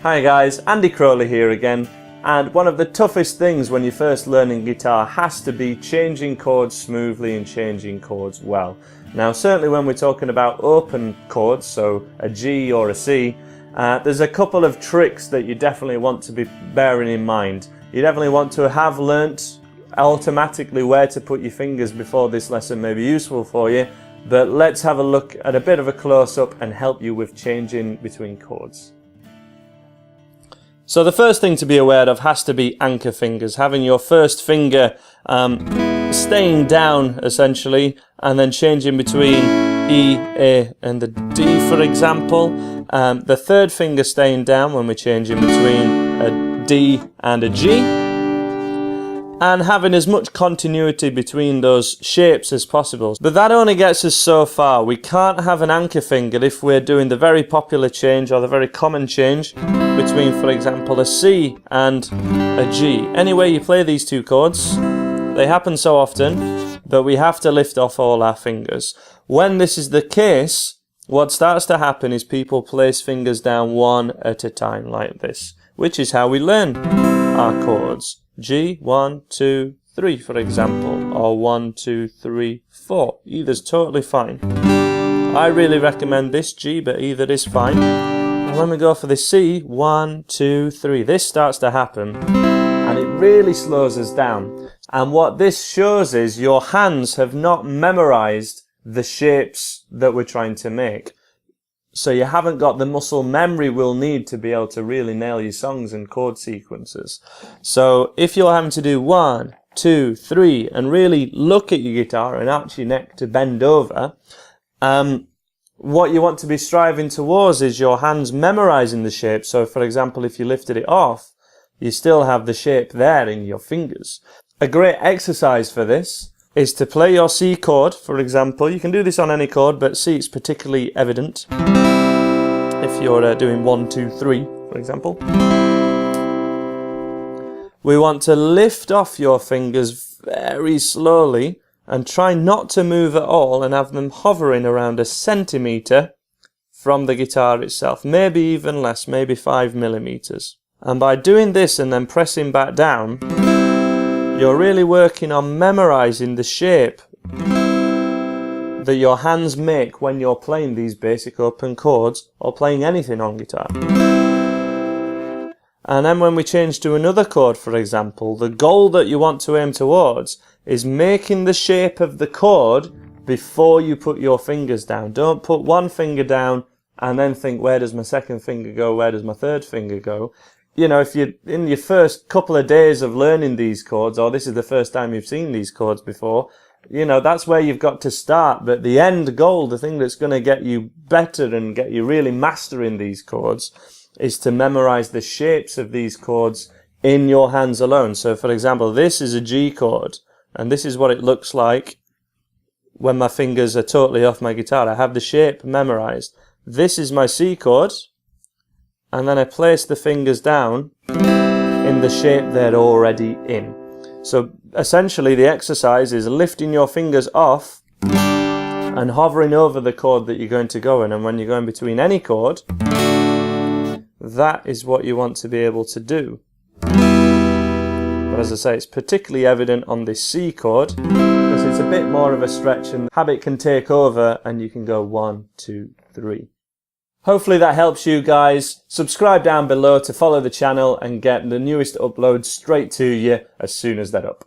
Hi guys, Andy Crowley here again, and one of the toughest things when you're first learning guitar has to be changing chords smoothly and changing chords well. Now certainly when we're talking about open chords, so a G or a C, there's a couple of tricks that you definitely want to be bearing in mind. You definitely want to have learnt automatically where to put your fingers before this lesson may be useful for you, but let's have a look at a bit of a close-up and help you with changing between chords. So the first thing to be aware of has to be anchor fingers, having your first finger staying down essentially, and then changing between E, A and the D, for example. The third finger staying down when we're changing between a D and a G, and having as much continuity between those shapes as possible. But that only gets us so far. We can't have an anchor finger if we're doing the very popular change or the very common change between, for example, a C and a G. Anyway, you play these two chords, they happen so often that we have to lift off all our fingers. When this is the case, what starts to happen is people place fingers down one at a time like this, which is how we learn our chords. G, 1, 2, 3, for example, or 1, 2, 3, 4. Either's totally fine. I really recommend this G, but either is fine. And when we go for the C, 1, 2, 3, this starts to happen, and it really slows us down. And what this shows is your hands have not memorized the shapes that we're trying to make. So you haven't got the muscle memory we'll need to be able to really nail your songs and chord sequences. So if you're having to do 1, 2, 3 and really look at your guitar and arch your neck to bend over, what you want to be striving towards is your hands memorizing the shape. So for example, if you lifted it off, you still have the shape there in your fingers. A great exercise for this is to play your C chord, for example. You can do this on any chord, but C is particularly evident if you're doing 1, 2, 3, for example. We want to lift off your fingers very slowly and try not to move at all and have them hovering around 1 centimetre from the guitar itself, maybe even less, maybe 5 millimeters. And by doing this and then pressing back down, you're really working on memorizing the shape that your hands make when you're playing these basic open chords or playing anything on guitar. And then when we change to another chord, for example, the goal that you want to aim towards is making the shape of the chord before you put your fingers down. Don't put one finger down and then think, where does my second finger go? Where does my third finger go? You know, if you're in your first couple of days of learning these chords, or this is the first time you've seen these chords before, you know, that's where you've got to start. But the end goal, the thing that's going to get you better and get you really mastering these chords, is to memorize the shapes of these chords in your hands alone. So for example, this is a G chord, and this is what it looks like when my fingers are totally off my guitar. I have the shape memorized. This is my C chord, and then I place the fingers down in the shape they're already in. So essentially the exercise is lifting your fingers off and hovering over the chord that you're going to go in, and when you're going between any chord, that is what you want to be able to do. But as I say, it's particularly evident on this C chord because it's a bit more of a stretch and habit can take over and you can go 1, 2, 3. Hopefully that helps you guys. Subscribe down below to follow the channel and get the newest uploads straight to you as soon as they're up.